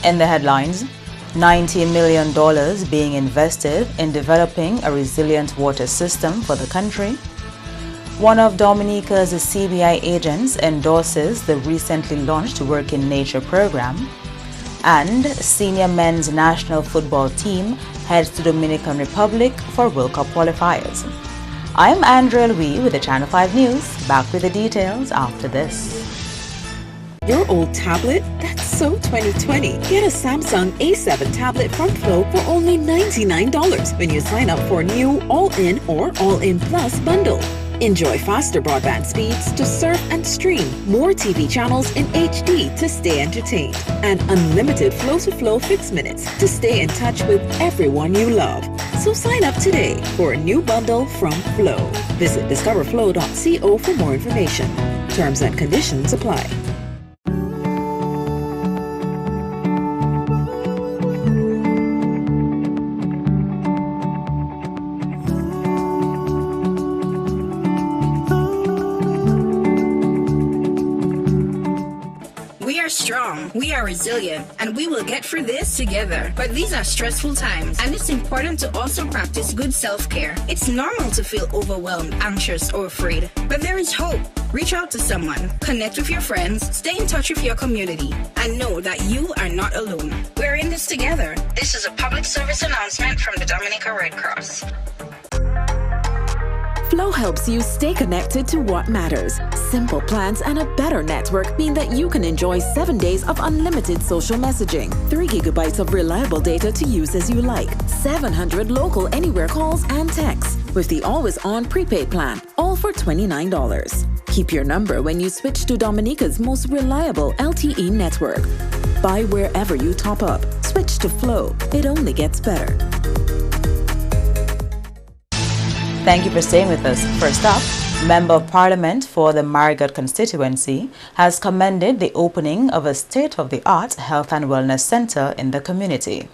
In the headlines, $90 million being invested in developing a resilient water system for the country. One of Dominica's CBI agents endorses the recently launched Work in Nature program. And senior men's national football team heads to Dominican Republic for World Cup qualifiers. I'm Andrea Louis with the Channel 5 News. Back with the details after this. Your old tablet? That's so 2020. Get a Samsung A7 tablet from Flow for only $99 when you sign up for a new All-In or All-In Plus bundle. Enjoy faster broadband speeds to surf and stream, more TV channels in HD to stay entertained, and unlimited flow-to-flow fixed minutes to stay in touch with everyone you love. So sign up today for a new bundle from Flow. Visit discoverflow.co for more information. Terms and conditions apply. We are strong, we are resilient, and we will get through this together. But these are stressful times, and it's important to also practice good self-care. It's normal to feel overwhelmed, anxious, or afraid, but there is hope. Reach out to someone, connect with your friends, stay in touch with your community, and know that you are not alone. We're in this together. This is a public service announcement from the Dominica Red Cross. Flow helps you stay connected to what matters. Simple plans and a better network mean that you can enjoy 7 days of unlimited social messaging, 3 gigabytes of reliable data to use as you like, 700 local anywhere calls and texts with the always-on prepaid plan, all for $29. Keep your number when you switch to Dominica's most reliable LTE network. Buy wherever you top up. Switch to Flow. It only gets better. Thank you for staying with us. First up, Member of Parliament for the Marigot constituency has commended the opening of a state-of-the-art health and wellness center in the community.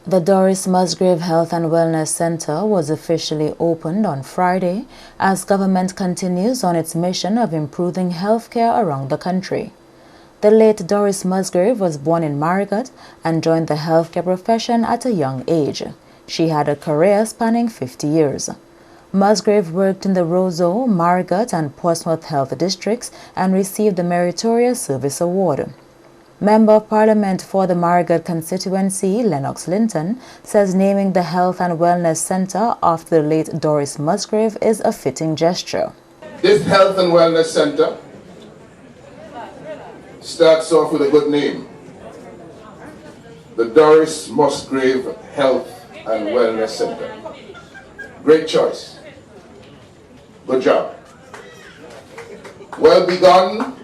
The Doris Musgrave Health and Wellness Center was officially opened on Friday as government continues on its mission of improving healthcare around the country. The late Doris Musgrave was born in Marigot and joined the healthcare profession at a young age. She had a career spanning 50 years. Musgrave worked in the Roseau, Marigot, and Portsmouth Health Districts and received the Meritorious Service Award. Member of Parliament for the Marigot constituency, Lennox Linton, says naming the Health and Wellness Center after the late Doris Musgrave is a fitting gesture. This Health and Wellness Center starts off with a good name. The Doris Musgrave Health and Wellness Center. Great choice. Good job. Well begun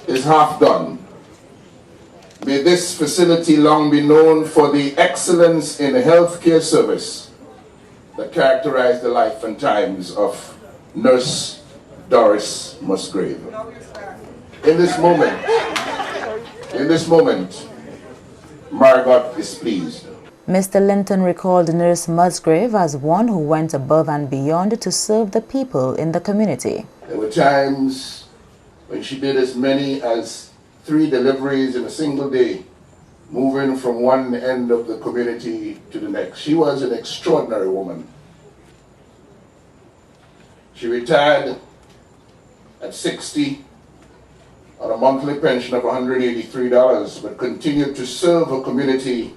is half done. May this facility long be known for the excellence in healthcare service that characterized the life and times of Nurse Doris Musgrave. In this moment, Margot is pleased. Mr. Linton recalled Nurse Musgrave as one who went above and beyond to serve the people in the community. There were times when she did as many as 3 deliveries in a single day, moving from one end of the community to the next. She was an extraordinary woman. She retired at 60 on a monthly pension of $183, but continued to serve her community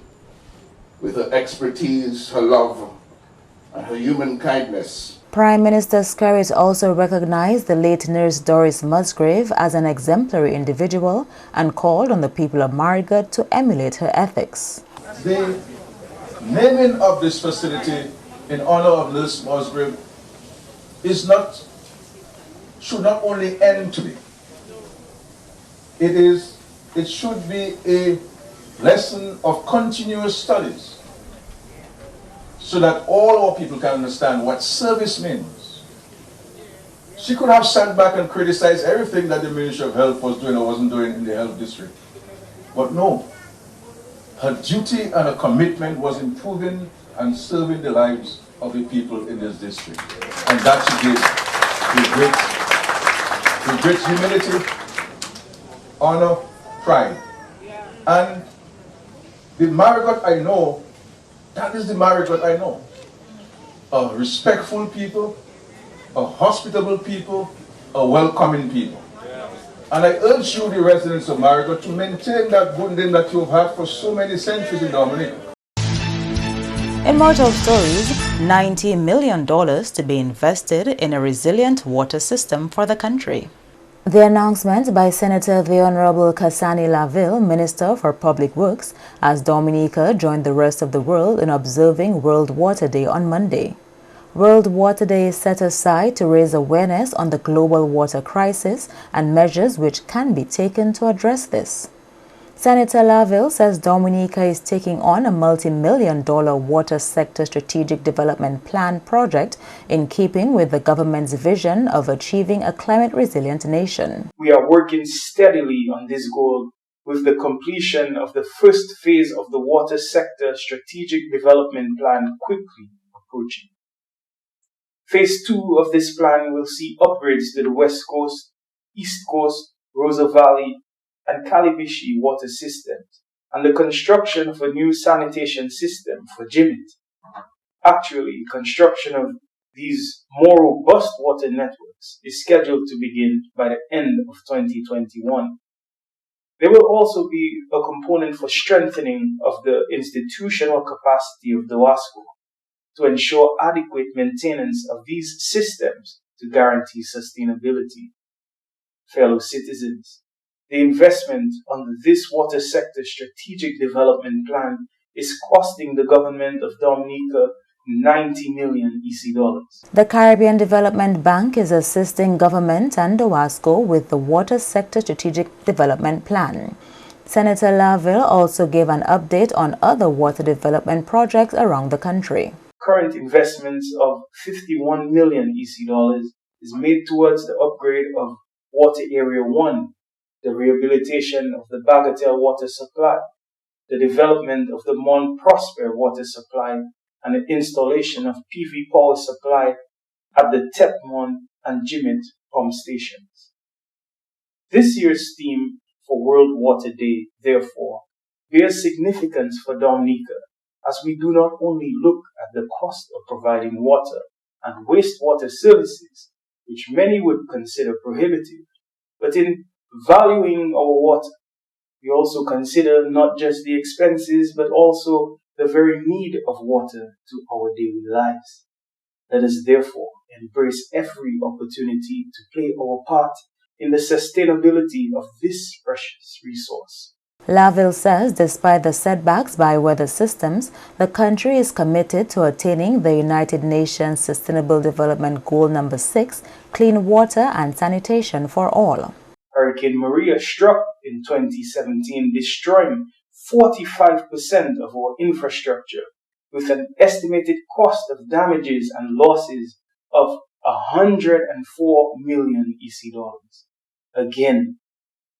with her expertise, her love, and her human kindness. Prime Minister Skerritt also recognized the late Nurse Doris Musgrave as an exemplary individual and called on the people of Marigot to emulate her ethics. The naming of this facility in honor of Nurse Musgrave should not only end today. It should be a lesson of continuous studies so that all our people can understand what service means. She could have sat back and criticized everything that the Ministry of Health was doing or wasn't doing in the health district. But no, her duty and her commitment was improving and serving the lives of the people in this district. And that she did with great humility, honor, pride. And The Marigot I know, that is the Marigot I know. A respectful people, a hospitable people, a welcoming people. And I urge you, the residents of Marigot, to maintain that good name that you've had for so many centuries in Dominica. In more top stories, $90 million to be invested in a resilient water system for the country. The announcement by Senator the Honorable Kasani Laville, Minister for Public Works, as Dominica joined the rest of the world in observing World Water Day on Monday. World Water Day is set aside to raise awareness on the global water crisis and measures which can be taken to address this. Senator Laville says Dominica is taking on a multi-million-dollar water sector strategic development plan project in keeping with the government's vision of achieving a climate-resilient nation. We are working steadily on this goal with the completion of the first phase of the water sector strategic development plan quickly approaching. Phase 2 of this plan will see upgrades to the West Coast, East Coast, Rosa Valley, and Calibishi water systems, and the construction of a new sanitation system for Jimit. Actually, construction of these more robust water networks is scheduled to begin by the end of 2021. There will also be a component for strengthening of the institutional capacity of DOWASCO to ensure adequate maintenance of these systems to guarantee sustainability. Fellow citizens, the investment under this water sector strategic development plan is costing the government of Dominica 90 million EC dollars. The Caribbean Development Bank is assisting government and DOWASCO with the water sector strategic development plan. Senator Laville also gave an update on other water development projects around the country. Current investments of 51 million EC dollars is made towards the upgrade of Water Area 1, the rehabilitation of the Bagatelle water supply, the development of the Mont Prosper water supply, and the installation of PV power supply at the Tepmon and Jimit pump stations. This year's theme for World Water Day, therefore, bears significance for Dominica, as we do not only look at the cost of providing water and wastewater services, which many would consider prohibitive, but in valuing our water, we also consider not just the expenses, but also the very need of water to our daily lives. Let us therefore embrace every opportunity to play our part in the sustainability of this precious resource. Laville says despite the setbacks by weather systems, the country is committed to attaining the United Nations Sustainable Development Goal number 6, clean water and sanitation for all. Hurricane Maria struck in 2017, destroying 45% of our infrastructure with an estimated cost of damages and losses of 104 million EC dollars. Again,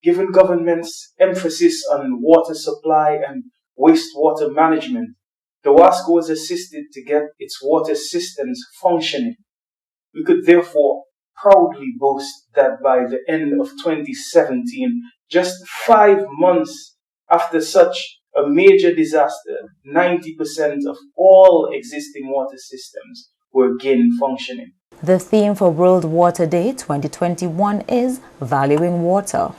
given government's emphasis on water supply and wastewater management, DOWASCO was assisted to get its water systems functioning. We could therefore proudly boast that by the end of 2017, just 5 months after such a major disaster, 90% of all existing water systems were again functioning. The theme for World Water Day 2021 is Valuing Water.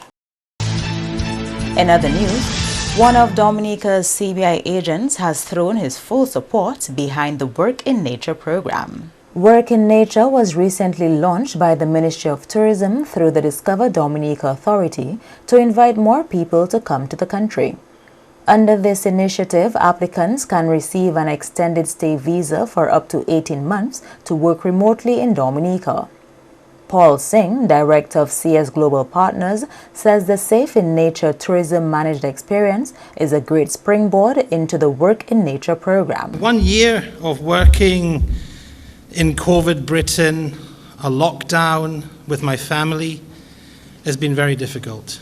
In other news, one of Dominica's CBI agents has thrown his full support behind the Work in Nature program. Work in Nature was recently launched by the Ministry of Tourism through the Discover Dominica Authority to invite more people to come to the country. Under this initiative, applicants can receive an extended stay visa for up to 18 months to work remotely in Dominica. Paul Singh, director of CS Global Partners, says the Safe in Nature tourism managed experience is a great springboard into the Work in Nature program. 1 year of working in COVID Britain, a lockdown with my family, has been very difficult.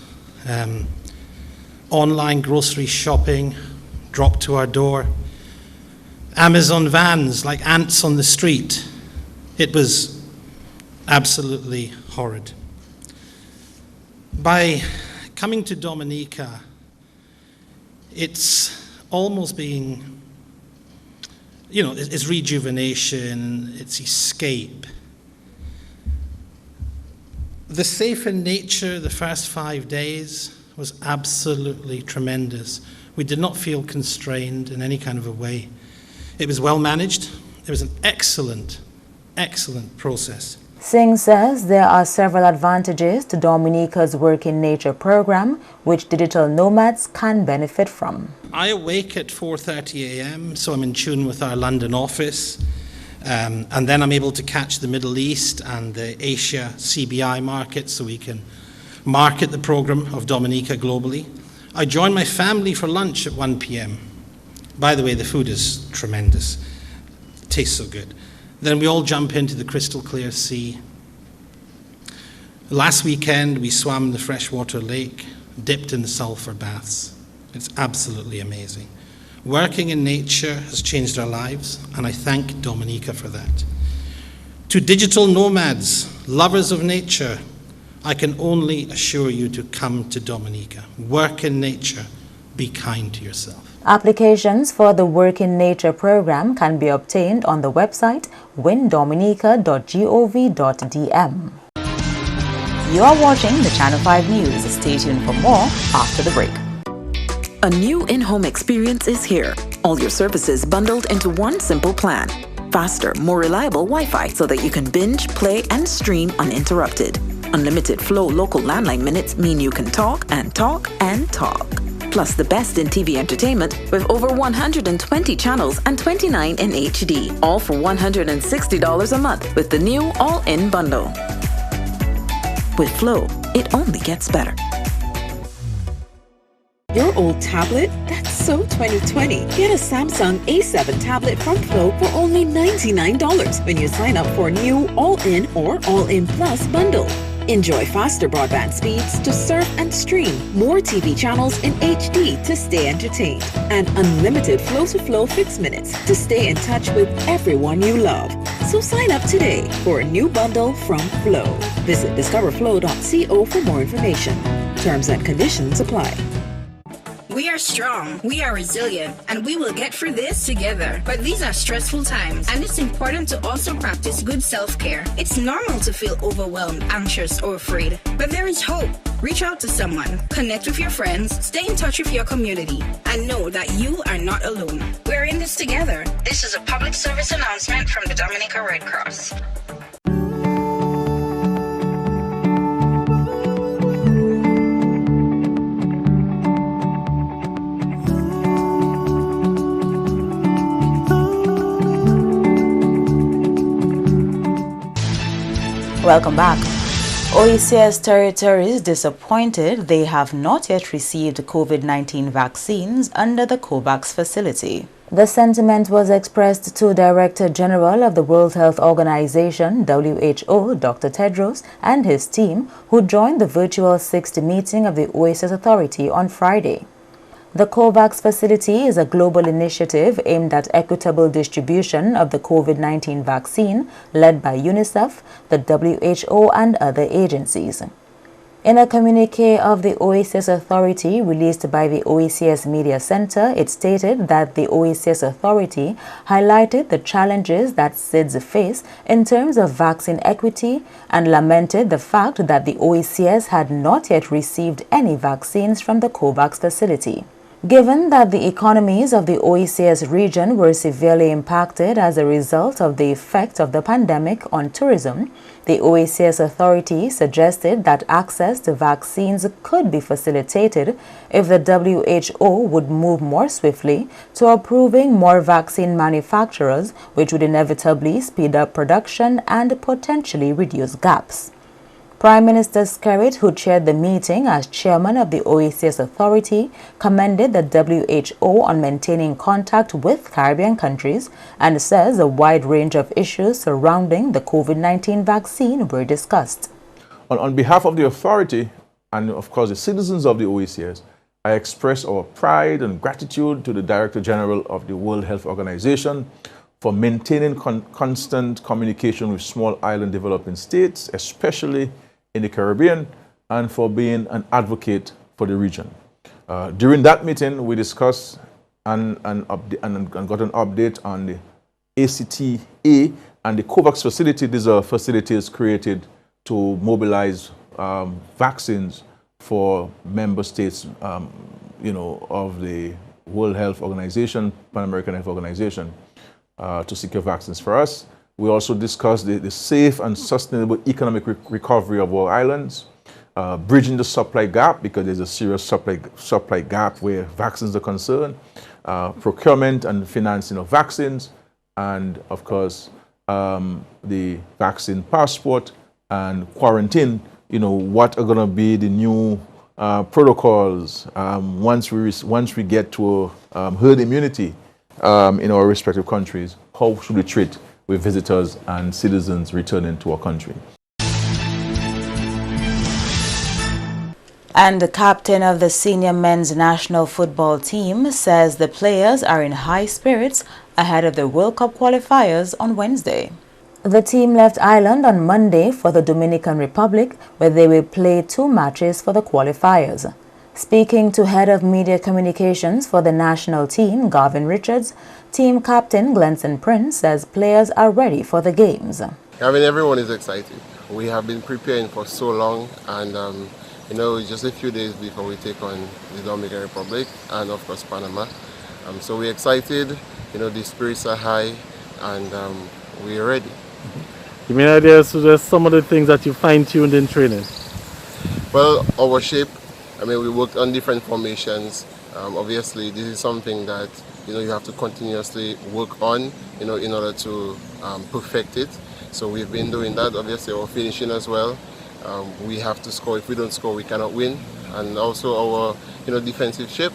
Online grocery shopping dropped to our door. Amazon vans like ants on the street. It was absolutely horrid. By coming to Dominica, it's almost being, it's rejuvenation, it's escape. The safe in nature the first 5 days was absolutely tremendous. We did not feel constrained in any kind of a way. It was well managed. It was an excellent, excellent process. Singh says there are several advantages to Dominica's Work in Nature program, which digital nomads can benefit from. I awake at 4:30 a.m., so I'm in tune with our London office, and then I'm able to catch the Middle East and the Asia CBI market so we can market the program of Dominica globally. I join my family for lunch at 1 p.m. By the way, the food is tremendous. It tastes so good. Then we all jump into the crystal clear sea. Last weekend, we swam in the freshwater lake, dipped in the sulfur baths. It's absolutely amazing. Working in nature has changed our lives, and I thank Dominica for that. To digital nomads, lovers of nature, I can only assure you to come to Dominica. Work in nature. Be kind to yourself. Applications for the Work in Nature program can be obtained on the website windominica.gov.dm. You are watching the Channel 5 News. Stay tuned for more after the break. A new in-home experience is here. All your services bundled into one simple plan. Faster, more reliable Wi-Fi so that you can binge, play, and stream uninterrupted. Unlimited flow local landline minutes mean you can talk and talk and talk. Plus the best in TV entertainment with over 120 channels and 29 in HD, all for $160 a month with the new all-in bundle. With Flow, it only gets better. Your old tablet? That's so 2020. Get a Samsung A7 tablet from Flow for only $99 when you sign up for a new all-in or all-in plus bundle. Enjoy faster broadband speeds to surf and stream, more TV channels in HD to stay entertained, and unlimited flow-to-flow fixed minutes to stay in touch with everyone you love. So sign up today for a new bundle from Flow. Visit discoverflow.co for more information. Terms and conditions apply. We are strong, we are resilient, and we will get through this together. But these are stressful times, and it's important to also practice good self-care. It's normal to feel overwhelmed, anxious, or afraid, but there is hope. Reach out to someone, connect with your friends, stay in touch with your community, and know that you are not alone. We're in this together. This is a public service announcement from the Dominica Red Cross. Welcome back. OECS territories disappointed they have not yet received COVID-19 vaccines under the COVAX facility. The sentiment was expressed to Director General of the World Health Organization, WHO, Dr. Tedros, and his team, who joined the virtual 6th meeting of the OECS Authority on Friday. The COVAX facility is a global initiative aimed at equitable distribution of the COVID-19 vaccine, led by UNICEF, the WHO, and other agencies. In a communique of the OECS Authority released by the OECS Media Center, it stated that the OECS Authority highlighted the challenges that SIDS face in terms of vaccine equity and lamented the fact that the OECS had not yet received any vaccines from the COVAX facility. Given that the economies of the OECS region were severely impacted as a result of the effect of the pandemic on tourism, the OECS Authority suggested that access to vaccines could be facilitated if the WHO would move more swiftly to approving more vaccine manufacturers, which would inevitably speed up production and potentially reduce gaps. Prime Minister Skerrit, who chaired the meeting as chairman of the OECS Authority, commended the WHO on maintaining contact with Caribbean countries and says a wide range of issues surrounding the COVID-19 vaccine were discussed. On behalf of the authority and, of course, the citizens of the OECS, I express our pride and gratitude to the Director General of the World Health Organization for maintaining constant communication with small island developing states, especially in the Caribbean, and for being an advocate for the region. During that meeting, we discussed and got an update on the ACTA and the COVAX facility. These are facilities created to mobilize vaccines for member states, of the World Health Organization, Pan American Health Organization, to secure vaccines for us. We also discussed the safe and sustainable economic recovery of our islands, bridging the supply gap, because there's a serious supply gap where vaccines are concerned, procurement and financing of vaccines, and of course, the vaccine passport and quarantine. What are going to be the new protocols once we get to herd immunity in our respective countries? How should we treat with visitors and citizens returning to our country? And the captain of the senior men's national football team says the players are in high spirits ahead of the World Cup qualifiers on Wednesday. The team left Ireland on Monday for the Dominican Republic, where they will play 2 matches for the qualifiers. Speaking to head of media communications for the national team, Garvin Richards, team captain Glenson Prince says players are ready for the games. Everyone is excited. We have been preparing for so long, and just a few days before we take on the Dominican Republic and of course Panama. So we're excited, the spirits are high, and we're ready. Give me an idea to just some of the things that you fine-tuned in training. Well, our shape, we worked on different formations. Obviously, this is something that you have to continuously work on, in order to perfect it. So we've been doing that. Obviously, our finishing as well. We have to score. If we don't score, we cannot win. And also our, defensive shape,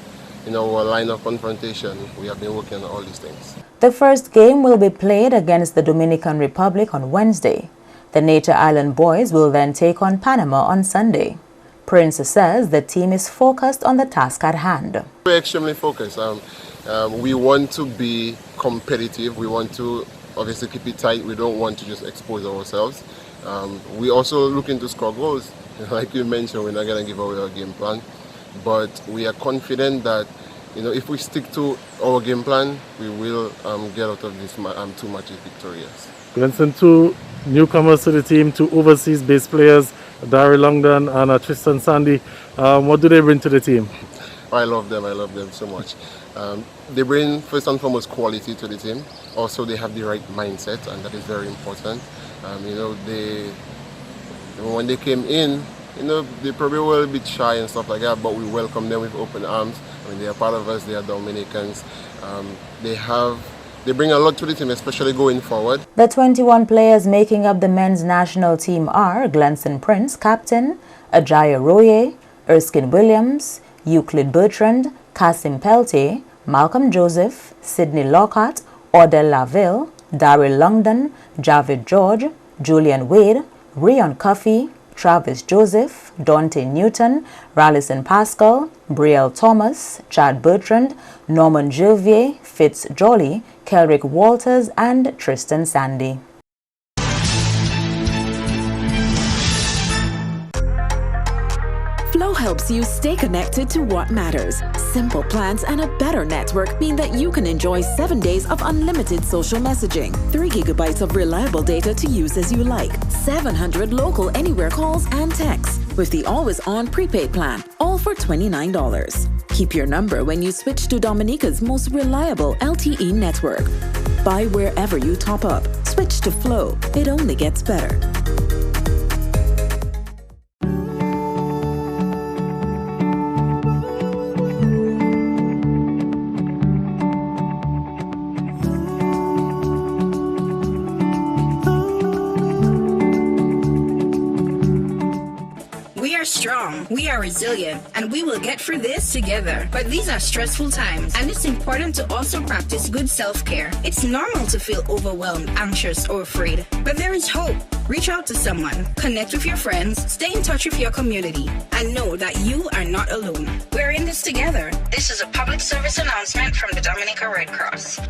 our line of confrontation. We have been working on all these things. The first game will be played against the Dominican Republic on Wednesday. The Nature Island boys will then take on Panama on Sunday. Prince says the team is focused on the task at hand. We're extremely focused. We want to be competitive. We want to obviously keep it tight. We don't want to just expose ourselves. We also looking to score goals. Like you mentioned, we're not going to give away our game plan. But we are confident that if we stick to our game plan, we will get out of this 2 matches victorious. Glenson, 2 newcomers to the team, 2 overseas-based players, Darryl Longdon and Tristan Sandy. What do they bring to the team? I love them so much. They bring first and foremost quality to the team. Also, they have the right mindset, and that is very important. When they came in, they probably were a bit shy and stuff like that, but we welcome them with open arms. They are part of us, they are Dominicans. They bring a lot to the team, especially going forward. The 21 players making up the men's national team are Glenson Prince, captain, Ajaya Roye, Erskine Williams, Euclid Bertrand, Kasim Peltier, Malcolm Joseph, Sidney Lockhart, Odell Laville, Darryl Longdon, Javid George, Julian Wade, Rion Cuffey, Travis Joseph, Dante Newton, Rallison Pascal, Brielle Thomas, Chad Bertrand, Norman Gervier, Fitz Jolly, Kelrick Walters, and Tristan Sandy. Flow helps you stay connected to what matters. Simple plans and a better network mean that you can enjoy 7 days of unlimited social messaging, 3 gigabytes of reliable data to use as you like, 700 local anywhere calls and texts, with the always-on prepaid plan, all for $29. Keep your number when you switch to Dominica's most reliable LTE network. Buy wherever you top up. Switch to Flow. It only gets better. Strong, we are resilient, and we will get through this together. But these are stressful times, and it's important to also practice good self-care. It's normal to feel overwhelmed, anxious, or afraid, but there is hope. Reach out to someone, connect with your friends, stay in touch with your community, and know that you are not alone. We're in this together. This is a public service announcement from the Dominica Red Cross.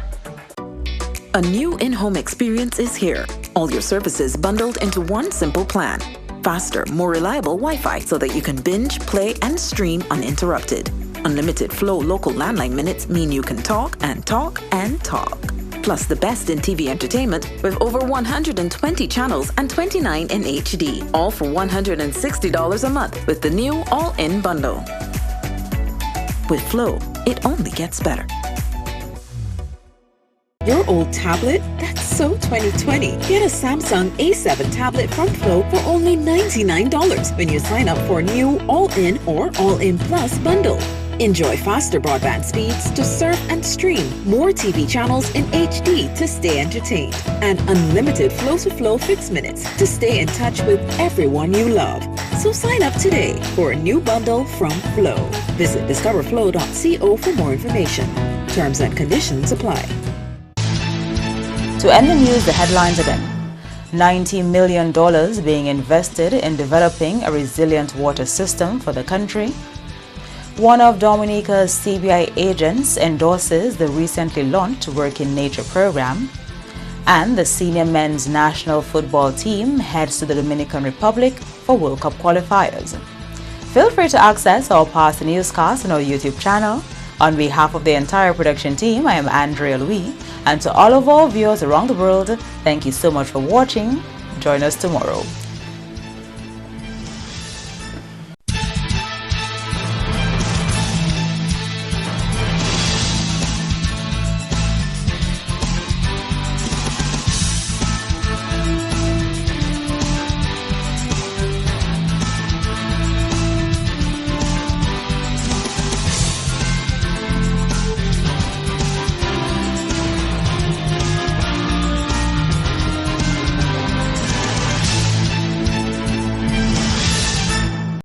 A new in-home experience is here. All your services bundled into one simple plan. Faster, more reliable Wi-Fi so that you can binge, play, and stream uninterrupted. Unlimited Flow local landline minutes mean you can talk and talk and talk. Plus the best in TV entertainment with over 120 channels and 29 in HD, all for $160 a month with the new all-in bundle. With Flow, it only gets better. Your old tablet? That's so 2020. Get a Samsung A7 tablet from Flow for only $99 when you sign up for new all-in or all-in plus bundle. Enjoy faster broadband speeds to surf and stream, more TV channels in HD to stay entertained, and unlimited flow-to-flow fixed minutes to stay in touch with everyone you love. So sign up today for a new bundle from Flow. Visit discoverflow.co for more information. Terms and conditions apply. To end the news, the headlines again. $90 million being invested in developing a resilient water system for the country. One of Dominica's CBI agents endorses the recently launched Work in Nature program. And the senior men's national football team heads to the Dominican Republic for World Cup qualifiers. Feel free to access our past newscasts on our YouTube channel. On behalf of the entire production team, I am Andrea Louis, and to all of our viewers around the world, thank you so much for watching. Join us tomorrow.